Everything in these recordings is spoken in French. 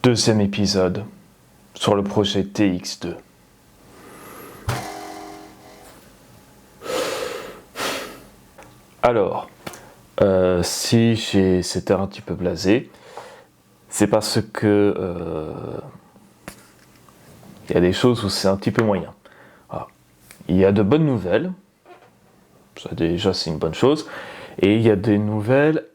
Deuxième épisode sur le projet TX2. Alors, si c'était un petit peu blasé, c'est parce que il y a des choses où c'est un petit peu moyen. Voilà. Il y a de bonnes nouvelles, ça déjà c'est une bonne chose, et il y a des nouvelles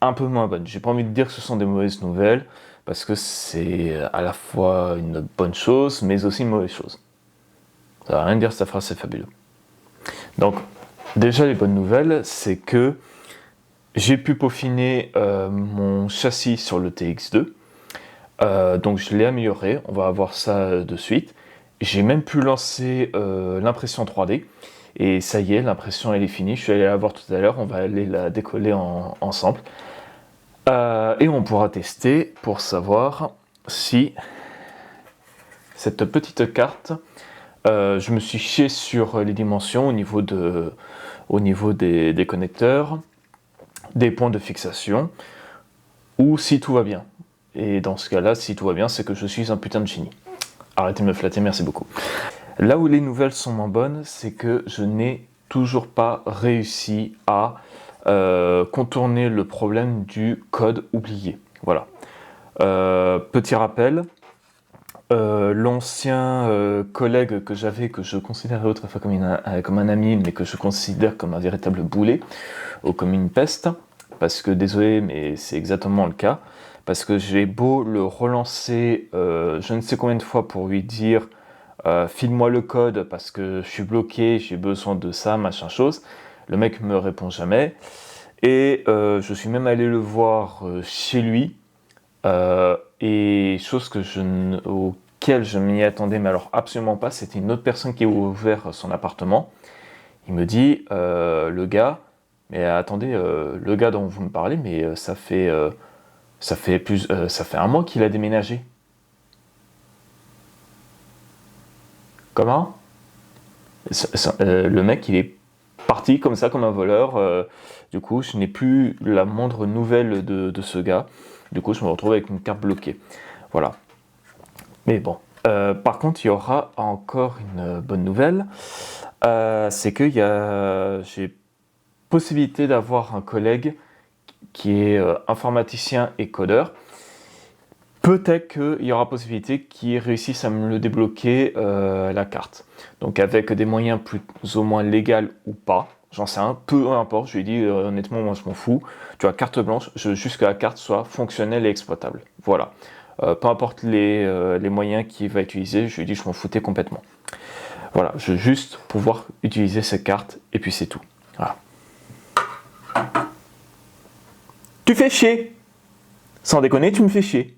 un peu moins bonnes. J'ai pas envie de dire que ce sont des mauvaises nouvelles, parce que c'est à la fois une bonne chose, mais aussi une mauvaise chose. Ça va rien dire, cette phrase c'est fabuleux. Donc, déjà les bonnes nouvelles, c'est que j'ai pu peaufiner mon châssis sur le TX2. Donc je l'ai amélioré, on va voir ça de suite. J'ai même pu lancer l'impression 3D. Et ça y est, l'impression elle est finie. Je suis allé la voir tout à l'heure, on va aller la décoller ensemble. Et on pourra tester pour savoir si cette petite carte, je me suis chié sur les dimensions au niveau des connecteurs, des points de fixation, ou si tout va bien. Et dans ce cas-là, si tout va bien, c'est que je suis un putain de génie. Arrêtez de me flatter, merci beaucoup. Là où les nouvelles sont moins bonnes, c'est que je n'ai toujours pas réussi à contourner le problème du code oublié. Voilà. Petit rappel, l'ancien collègue que j'avais, que je considérais autrefois comme un ami, mais que je considère comme un véritable boulet, ou comme une peste, parce que désolé, mais c'est exactement le cas, parce que j'ai beau le relancer je ne sais combien de fois pour lui dire file-moi le code parce que je suis bloqué, j'ai besoin de ça, machin chose, le mec me répond jamais, et je suis même allé le voir chez lui, et chose auquel je m'y attendais, mais alors absolument pas, c'était une autre personne qui a ouvert son appartement. Il me dit, le gars, mais attendez, le gars dont vous me parlez, mais ça fait un mois qu'il a déménagé. Comment ? Le mec, il est parti comme ça, comme un voleur. Du coup, je n'ai plus la moindre nouvelle de ce gars. Du coup, je me retrouve avec une carte bloquée. Voilà. Mais bon. Par contre, il y aura encore une bonne nouvelle. C'est que j'ai possibilité d'avoir un collègue qui est informaticien et codeur. Peut-être qu'il y aura possibilité qu'il réussisse à me le débloquer la carte. Donc avec des moyens plus ou moins légaux ou pas, j'en sais un, peu importe, je lui ai dit honnêtement moi je m'en fous, tu vois, carte blanche, je veux juste que la carte soit fonctionnelle et exploitable. Voilà. Peu importe les moyens qu'il va utiliser, je lui ai dit je m'en foutais complètement. Voilà, je veux juste pouvoir utiliser cette carte et puis c'est tout. Voilà. Tu fais chier. Sans déconner, tu me fais chier.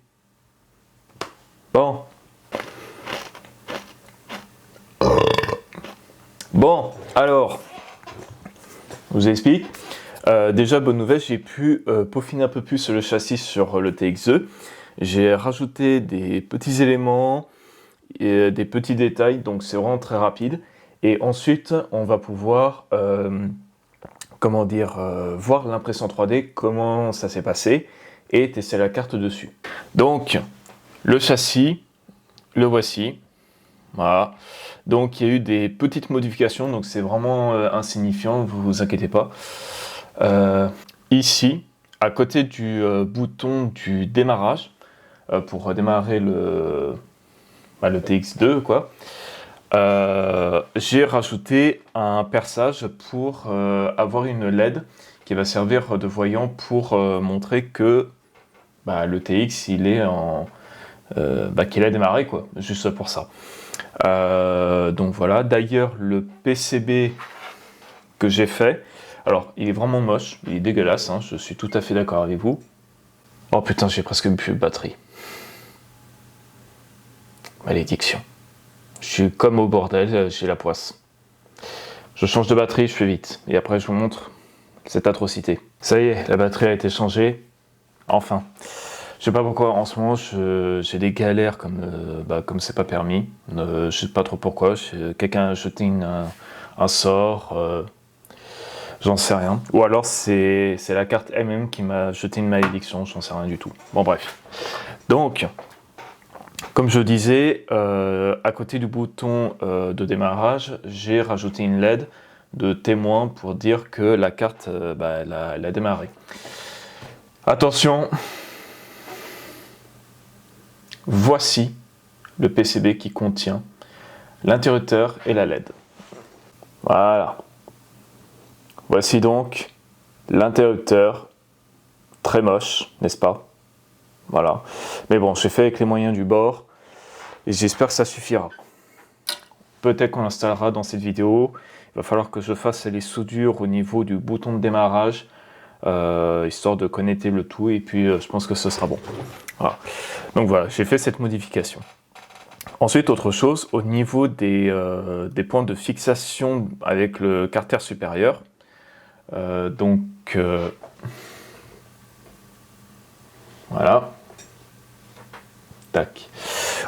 Bon, alors, je vous explique. Déjà, bonne nouvelle, j'ai pu peaufiner un peu plus le châssis sur le TX2. J'ai rajouté des petits éléments, et des petits détails, donc c'est vraiment très rapide. Et ensuite, on va pouvoir, voir l'impression 3D, comment ça s'est passé, et tester la carte dessus. Donc, le châssis, le voici. Voilà. Donc il y a eu des petites modifications, donc c'est vraiment insignifiant, vous inquiétez pas. Ici, à côté du bouton du démarrage, pour démarrer le TX2, quoi, j'ai rajouté un perçage pour avoir une LED qui va servir de voyant pour montrer que le TX il est qu'il a démarré, quoi, juste pour ça. Donc voilà, d'ailleurs le PCB que j'ai fait, alors il est vraiment moche, il est dégueulasse, hein, je suis tout à fait d'accord avec vous. Oh putain, j'ai presque plus de batterie. Malédiction. Je suis comme au bordel, j'ai la poisse. Je change de batterie, je fais vite, et après je vous montre cette atrocité. Ça y est, la batterie a été changée, enfin. Je sais pas pourquoi en ce moment j'ai des galères comme c'est pas permis. Je sais pas trop pourquoi. Quelqu'un a jeté un sort, j'en sais rien. Ou alors c'est la carte elle-même qui m'a jeté une malédiction, j'en sais rien du tout. Bon bref. Donc Comme je disais, à côté du bouton de démarrage, j'ai rajouté une LED de témoin pour dire que la carte elle a démarré. Attention, voici le PCB qui contient l'interrupteur et la LED. Voilà. Voici donc l'interrupteur, très moche, n'est-ce pas? Voilà. Mais bon, j'ai fait avec les moyens du bord et j'espère que ça suffira. Peut-être qu'on l'installera dans cette vidéo. Il va falloir que je fasse les soudures au niveau du bouton de démarrage, histoire de connecter le tout, et puis je pense que ce sera bon. Voilà. Donc voilà, j'ai fait cette modification. Ensuite, autre chose, au niveau des points de fixation avec le carter supérieur. Voilà. Tac.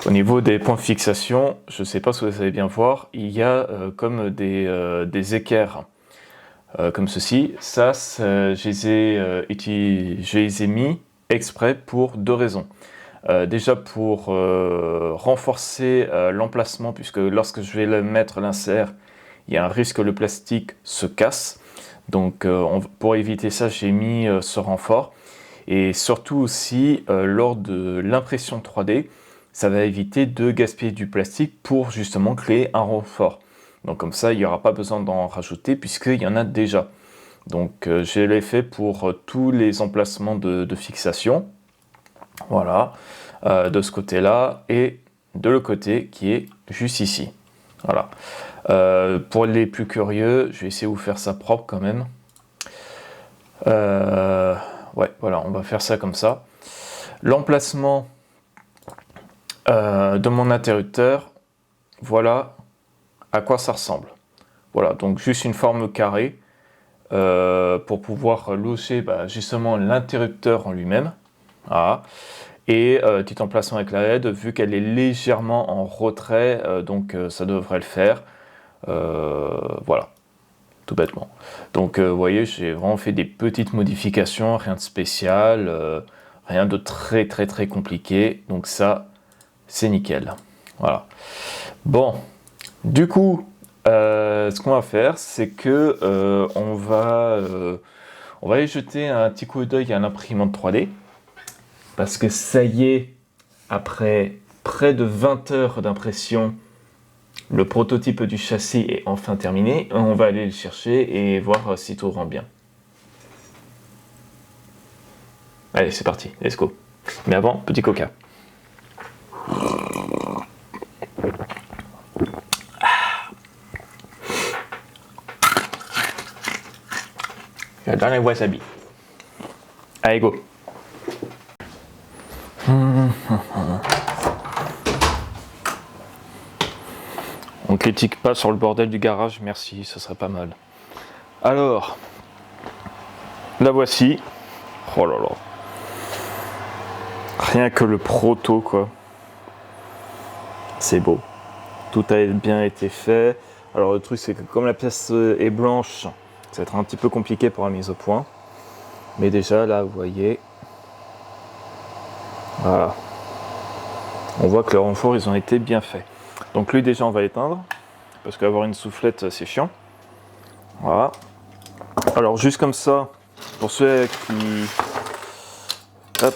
Au niveau des points de fixation, je ne sais pas si vous allez bien voir, il y a comme des équerres comme ceci. Ça, je les ai mis exprès pour deux raisons. Déjà pour renforcer l'emplacement, puisque lorsque je vais mettre l'insert, il y a un risque que le plastique se casse. Donc pour éviter ça, j'ai mis ce renfort. Et surtout aussi, lors de l'impression 3D, ça va éviter de gaspiller du plastique pour justement créer un renfort. Donc comme ça, il n'y aura pas besoin d'en rajouter puisqu'il y en a déjà. Donc je l'ai fait pour tous les emplacements de fixation. Voilà, de ce côté-là et de l'autre côté qui est juste ici. Voilà. Pour les plus curieux, je vais essayer de vous faire ça propre quand même. Ouais, voilà, on va faire ça comme ça. L'emplacement de mon interrupteur, voilà à quoi ça ressemble. Voilà, donc juste une forme carrée pour pouvoir loger justement l'interrupteur en lui-même. Voilà. Et petit emplacement avec la LED, vu qu'elle est légèrement en retrait, donc ça devrait le faire. Voilà, tout bêtement. Donc vous voyez, j'ai vraiment fait des petites modifications, rien de spécial, rien de très compliqué. Donc ça, c'est nickel. Voilà. Bon, du coup, ce qu'on va faire, c'est que on va aller jeter un petit coup d'œil à l'imprimante 3D. Parce que ça y est, après près de 20 heures d'impression, le prototype du châssis est enfin terminé. On va aller le chercher et voir si tout rend bien. Allez, c'est parti, let's go. Mais avant, petit coca. J'adore les wasabi. Allez, go. On critique pas sur le bordel du garage, merci, ça serait pas mal. Alors, la voici. Oh là là. Rien que le proto, quoi. C'est beau. Tout a bien été fait. Alors le truc, c'est que comme la pièce est blanche, ça va être un petit peu compliqué pour la mise au point. Mais déjà, là, vous voyez. Voilà. On voit que les renforts, ils ont été bien faits. Donc lui, déjà, on va l'éteindre. Parce qu'avoir une soufflette, c'est chiant. Voilà. Alors, juste comme ça, pour ceux qui... Hop.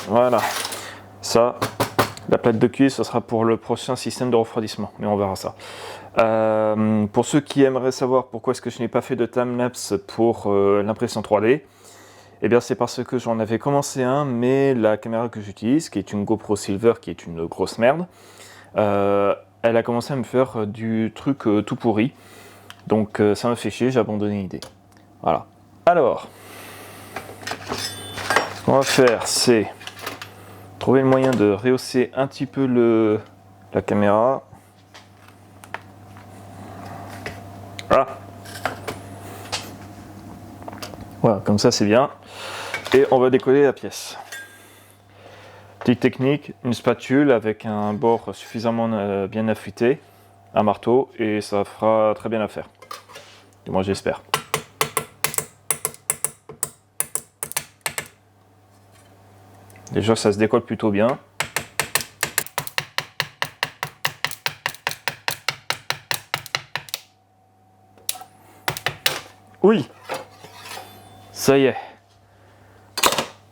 Voilà. Ça, la plaque de cuir, ce sera pour le prochain système de refroidissement. Mais on verra ça. Pour ceux qui aimeraient savoir pourquoi est-ce que je n'ai pas fait de timelapse pour l'impression 3D, eh bien c'est parce que j'en avais commencé un, mais la caméra que j'utilise, qui est une GoPro Silver, qui est une grosse merde, elle a commencé à me faire du truc tout pourri. Donc ça m'a fait chier, j'ai abandonné l'idée. Voilà. Alors, ce qu'on va faire, c'est trouver le moyen de rehausser un petit peu la caméra. Voilà. Voilà, comme ça c'est bien. Et on va décoller la pièce. Petite technique, une spatule avec un bord suffisamment bien affûté, un marteau, et ça fera très bien l'affaire. Moi j'espère. Déjà ça se décolle plutôt bien. Oui, ça y est.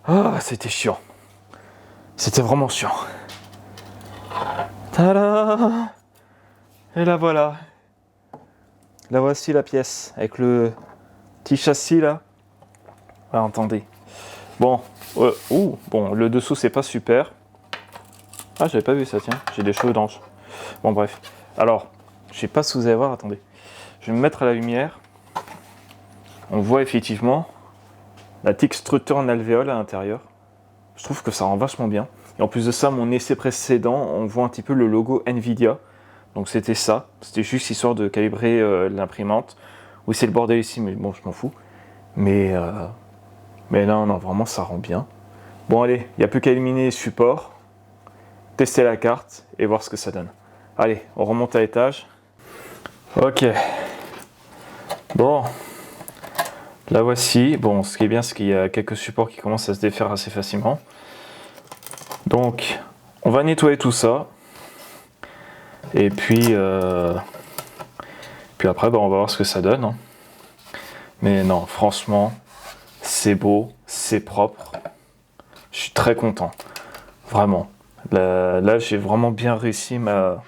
Ah, c'était chiant. C'était vraiment chiant. Tada! Et la voilà. La voici la pièce avec le petit châssis là. Ah, attendez. Bon, bon, le dessous c'est pas super. Ah, j'avais pas vu ça, tiens. J'ai des cheveux d'ange. Bon, bref. Alors, je sais pas si vous allez voir, attendez. Je vais me mettre à la lumière. On voit effectivement la petite structure en alvéole à l'intérieur. Je trouve que ça rend vachement bien. Et en plus de ça, mon essai précédent, on voit un petit peu le logo Nvidia. Donc c'était ça. C'était juste histoire de calibrer l'imprimante. Oui, c'est le bordel ici, mais bon, je m'en fous. Mais non, vraiment, ça rend bien. Bon, allez, il n'y a plus qu'à éliminer les supports, tester la carte et voir ce que ça donne. Allez, on remonte à l'étage. Ok. Bon. La voici. Bon, ce qui est bien, c'est qu'il y a quelques supports qui commencent à se défaire assez facilement. Donc, on va nettoyer tout ça. Et puis après, on va voir ce que ça donne. Hein. Mais non, franchement, c'est beau, c'est propre. Je suis très content. Vraiment. Là j'ai vraiment bien réussi ma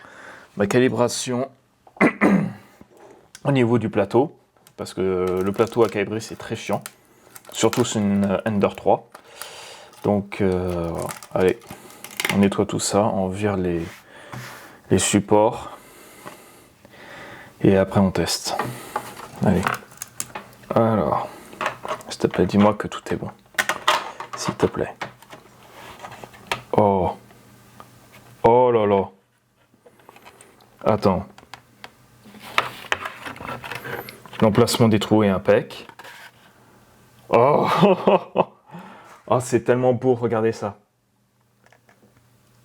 calibration au niveau du plateau. Parce que le plateau à calibrer, c'est très chiant. Surtout sur une Ender 3. Donc, voilà. Allez, on nettoie tout ça, on vire les supports. Et après, on teste. Allez. Alors, s'il te plaît, dis-moi que tout est bon. S'il te plaît. Oh. Oh là là. Attends. L'emplacement des trous est impec. Oh. Oh, c'est tellement beau, regardez ça.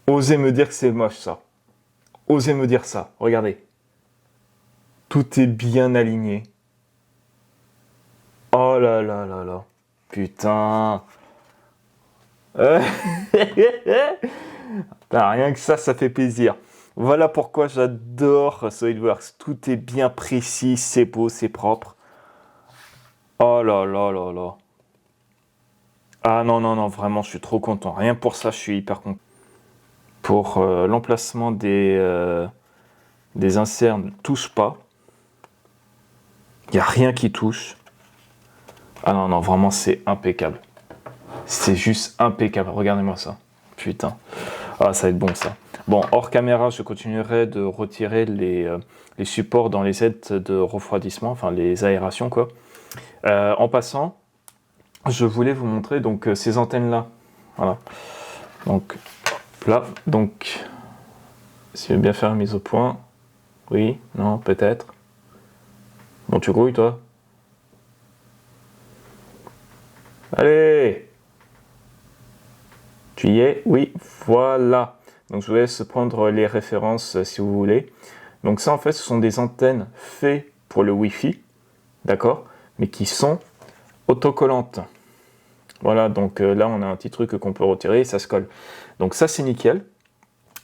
Osez me dire que c'est moche, ça. Osez me dire ça, regardez. Tout est bien aligné. Oh là là là là. Putain. Rien que ça fait plaisir. Voilà pourquoi j'adore SolidWorks. Tout est bien précis, c'est beau, c'est propre. Oh là là là là. Ah non, vraiment, je suis trop content. Rien pour ça, je suis hyper content. Pour l'emplacement des inserts ne touche pas. Il n'y a rien qui touche. Ah non, vraiment, c'est impeccable. C'est juste impeccable. Regardez-moi ça. Putain. Ah, ça va être bon, ça. Bon, hors caméra, je continuerai de retirer les supports dans les aides de refroidissement, enfin les aérations, quoi. En passant, je voulais vous montrer donc ces antennes-là. Voilà. Donc, là, donc, si je veux bien faire une mise au point. Oui, non, peut-être. Bon, tu grouilles, toi? Allez! Tu y es? Oui, voilà. Donc je vous laisse prendre les références si vous voulez. Donc ça en fait ce sont des antennes faites pour le Wi-Fi, d'accord, mais qui sont autocollantes. Voilà, donc là on a un petit truc qu'on peut retirer et ça se colle. Donc ça c'est nickel.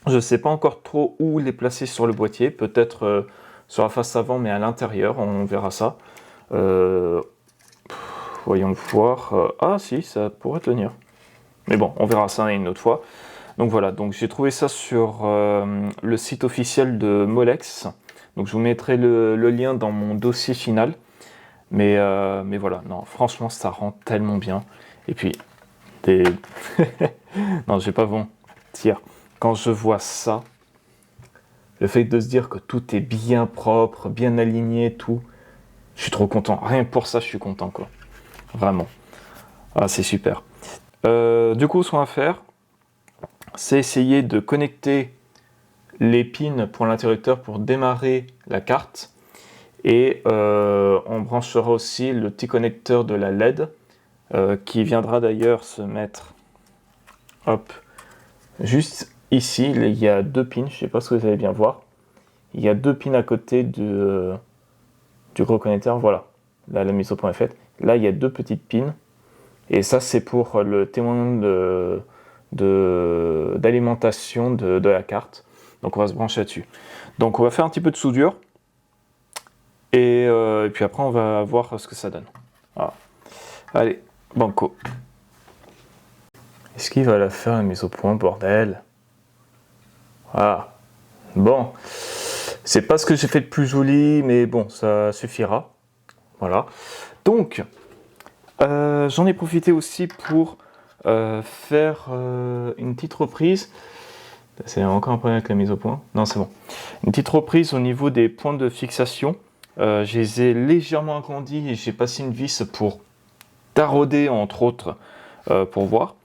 Je ne sais pas encore trop où les placer sur le boîtier, peut-être sur la face avant mais à l'intérieur, on verra ça. Voyons voir. Ah si, ça pourrait tenir. Mais bon, on verra ça une autre fois. Donc voilà, donc j'ai trouvé ça sur le site officiel de Molex. Donc je vous mettrai le lien dans mon dossier final. Mais voilà, non, franchement, ça rend tellement bien. Et puis, non, je vais pas vous mentir. Quand je vois ça, le fait de se dire que tout est bien propre, bien aligné, tout, je suis trop content. Rien que pour ça, je suis content, quoi. Vraiment. Ah, c'est super. Du coup, ce qu'on va faire, c'est essayer de connecter les pins pour l'interrupteur pour démarrer la carte. Et on branchera aussi le petit connecteur de la LED qui viendra d'ailleurs se mettre juste ici. Il y a deux pins, je ne sais pas si vous allez bien voir. Il y a deux pins à côté du gros connecteur. Voilà, là la mise au point est faite. Là il y a deux petites pins. Et ça c'est pour le témoin d'alimentation de la carte. Donc on va se brancher là-dessus. Donc on va faire un petit peu de soudure. Et puis après, on va voir ce que ça donne. Voilà. Allez, banco. Est-ce qu'il va la faire la mise au point, bordel? Voilà. Bon. C'est pas ce que j'ai fait de plus joli, mais bon, ça suffira. Voilà. Donc, j'en ai profité aussi pour faire une petite reprise. C'est encore un problème avec la mise au point. Non, c'est bon. Une petite reprise au niveau des points de fixation. Je les ai légèrement agrandis et j'ai passé une vis pour tarauder, entre autres, pour voir.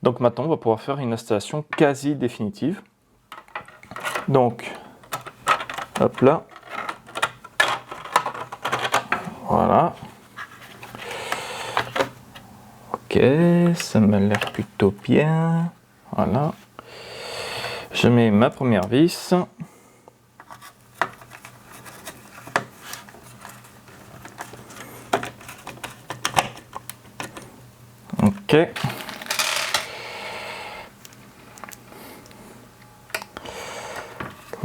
Donc maintenant, on va pouvoir faire une installation quasi définitive. Donc, hop là. Voilà. Ok, ça m'a l'air plutôt bien. Voilà. Je mets ma première vis. Ok.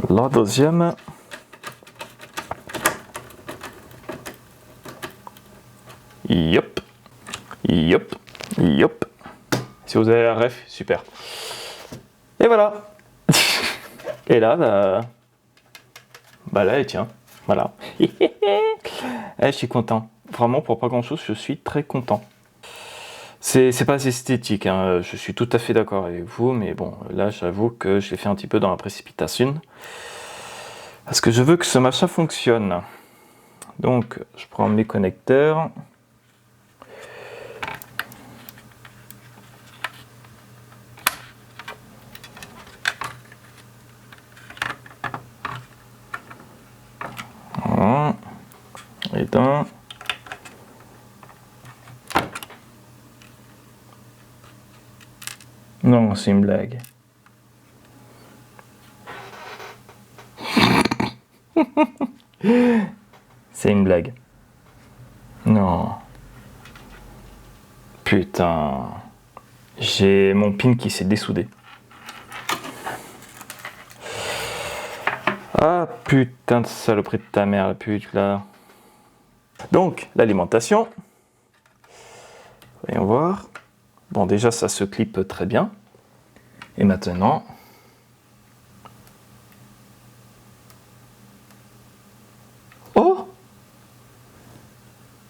La deuxième. Yop. Yop. Yop. Si vous avez la ref, super. Et voilà. Et là, bah là, elle tient. Voilà. Je suis content. Vraiment, pour pas grand chose, je suis très content. C'est pas esthétique, hein. Je suis tout à fait d'accord avec vous, mais bon, là, j'avoue que je l'ai fait un petit peu dans la précipitation. Parce que je veux que ce machin fonctionne. Donc, je prends mes connecteurs. Voilà. Et d'un. Non, c'est une blague. C'est une blague. Non. Putain. J'ai mon pin qui s'est dessoudé. Ah putain de saloperie de ta mère, la pute là. Donc, l'alimentation. Voyons voir. Bon, déjà, ça se clip très bien. Et maintenant... Oh!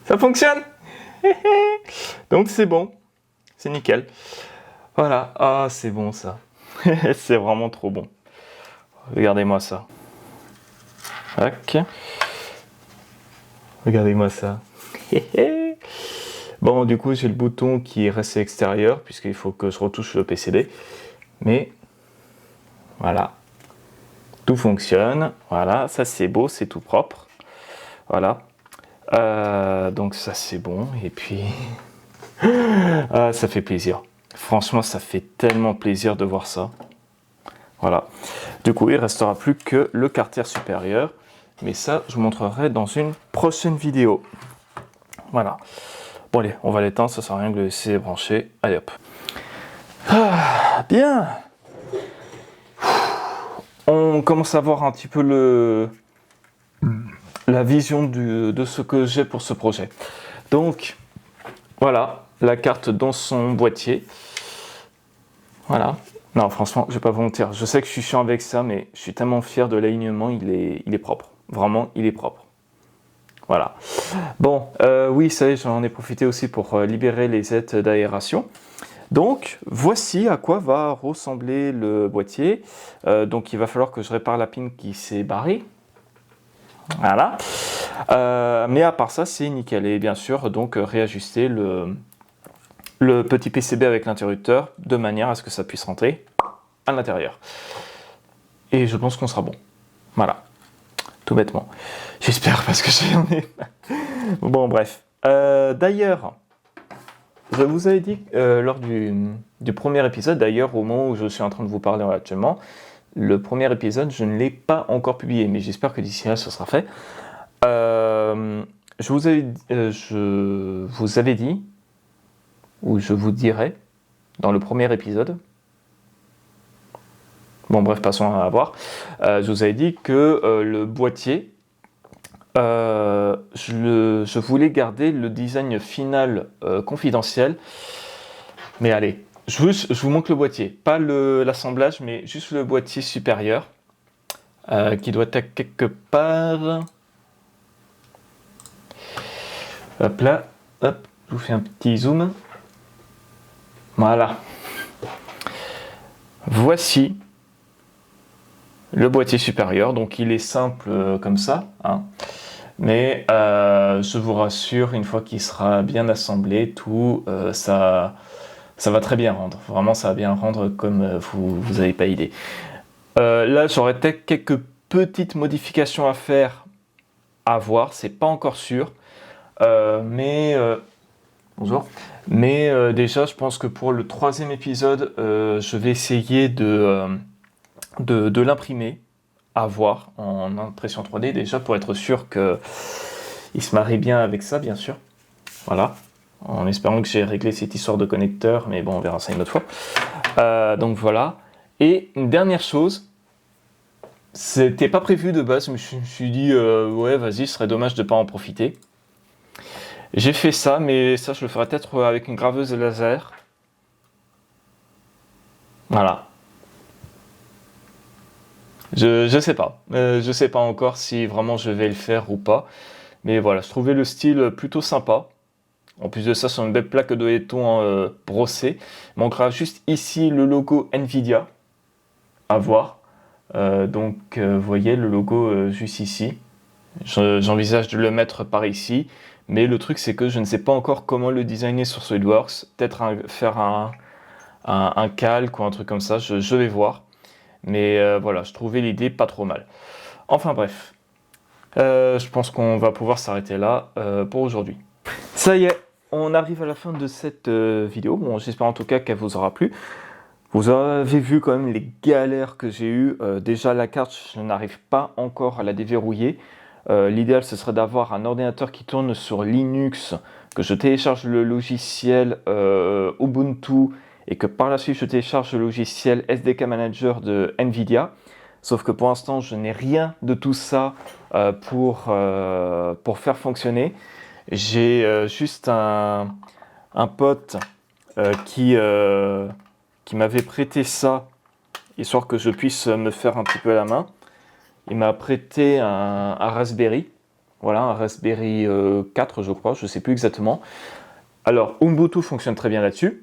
Ça fonctionne! Donc, c'est bon. C'est nickel. Voilà. Ah, c'est bon, ça. C'est vraiment trop bon. Regardez-moi ça. Ok. Regardez-moi ça. Bon, du coup, j'ai le bouton qui est resté extérieur, puisqu'il faut que je retouche le PCB. Mais, voilà. Tout fonctionne. Voilà, ça c'est beau, c'est tout propre. Voilà. Donc ça c'est bon. Et puis, ça fait plaisir. Franchement, ça fait tellement plaisir de voir ça. Voilà. Du coup, il ne restera plus que le carter supérieur. Mais ça, je vous montrerai dans une prochaine vidéo. Voilà. Bon allez, on va l'éteindre, ça sert à rien de le laisser brancher. Allez hop. Ah, bien. On commence à voir un petit peu la vision de ce que j'ai pour ce projet. Donc, voilà, la carte dans son boîtier. Voilà. Non, franchement, je ne vais pas vous mentir. Je sais que je suis chiant avec ça, mais je suis tellement fier de l'alignement, il est propre. Vraiment, il est propre. Voilà. Bon, oui, ça y est, j'en ai profité aussi pour libérer les aides d'aération. Donc, voici à quoi va ressembler le boîtier. Donc, il va falloir que je répare la pin qui s'est barrée. Voilà. Mais à part ça, c'est nickel. Et bien sûr, donc, réajuster le petit PCB avec l'interrupteur de manière à ce que ça puisse rentrer à l'intérieur. Et je pense qu'on sera bon. Voilà. Tout bêtement. J'espère parce que j'en ai... Bon, bref. D'ailleurs... Je vous avais dit lors du premier épisode, d'ailleurs au moment où je suis en train de vous parler actuellement, le premier épisode, je ne l'ai pas encore publié, mais j'espère que d'ici là, ce sera fait. Je vous avais dit, ou je vous dirai, dans le premier épisode, bon bref, passons à voir, je vous avais dit que le boîtier je voulais garder le design final confidentiel. Mais allez, je vous montre le boîtier. Pas l'assemblage, mais juste le boîtier supérieur. Qui doit être quelque part. Hop là, hop, je vous fais un petit zoom. Voilà. Voici le boîtier supérieur. Donc il est simple comme ça, hein. Mais je vous rassure, une fois qu'il sera bien assemblé, tout, ça va très bien rendre. Vraiment, ça va bien rendre comme vous n'avez pas idée. Là, j'aurais peut-être quelques petites modifications à faire, à voir. C'est pas encore sûr. Bonjour. Mais déjà, je pense que pour le 3e épisode, je vais essayer de l'imprimer, à voir en impression 3D déjà pour être sûr qu'il se marie bien avec ça, bien sûr. Voilà. En espérant que j'ai réglé cette histoire de connecteur, mais bon, on verra ça une autre fois. Donc voilà. Et une dernière chose. C'était pas prévu de base, mais je me suis dit, ouais, vas-y, ce serait dommage de pas en profiter. J'ai fait ça, mais ça, je le ferai peut-être avec une graveuse laser. Voilà. Je sais pas. Je sais pas encore si vraiment je vais le faire ou pas. Mais voilà, je trouvais le style plutôt sympa. En plus de ça, sur une belle plaque de laiton brossée. Il manquera juste ici le logo Nvidia. À voir. Vous voyez le logo juste ici. J'envisage de le mettre par ici. Mais le truc, c'est que je ne sais pas encore comment le designer sur SolidWorks. Peut-être faire un calque ou un truc comme ça. Je vais voir. Mais voilà, je trouvais l'idée pas trop mal. Enfin bref. Je pense qu'on va pouvoir s'arrêter là pour aujourd'hui. Ça y est, on arrive à la fin de cette vidéo. Bon, j'espère en tout cas qu'elle vous aura plu. Vous avez vu quand même les galères que j'ai eues. Déjà la carte, je n'arrive pas encore à la déverrouiller. L'idéal, ce serait d'avoir un ordinateur qui tourne sur Linux, que je télécharge le logiciel Ubuntu et que par la suite, je télécharge le logiciel SDK Manager de Nvidia. Sauf que pour l'instant, je n'ai rien de tout ça pour faire fonctionner. J'ai juste un pote qui m'avait prêté ça, histoire que je puisse me faire un petit peu à la main. Il m'a prêté un Raspberry, voilà, un Raspberry 4, je crois, je ne sais plus exactement. Alors, Ubuntu fonctionne très bien là-dessus.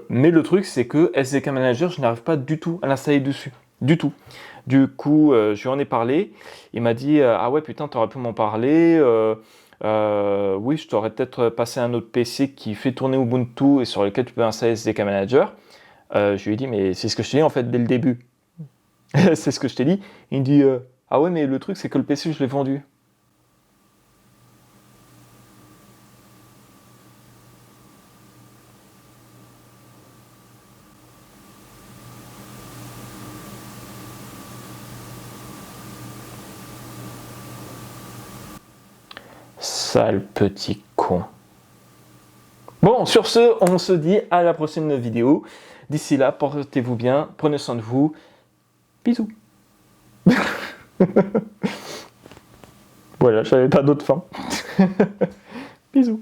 Mais le truc, c'est que SDK Manager, je n'arrive pas du tout à l'installer dessus. Du tout. Du coup, je lui en ai parlé. Il m'a dit ah ouais, putain, t'aurais pu m'en parler. Oui, je t'aurais peut-être passé un autre PC qui fait tourner Ubuntu et sur lequel tu peux installer SDK Manager. Je lui ai dit, mais c'est ce que je t'ai dit en fait dès le début. C'est ce que je t'ai dit. Il me dit ah ouais, mais le truc, c'est que le PC, je l'ai vendu. Sale petit con. Bon, sur ce, on se dit à la prochaine vidéo. D'ici là, portez-vous bien, prenez soin de vous. Bisous. Voilà, j'avais pas d'autre fin. Bisous.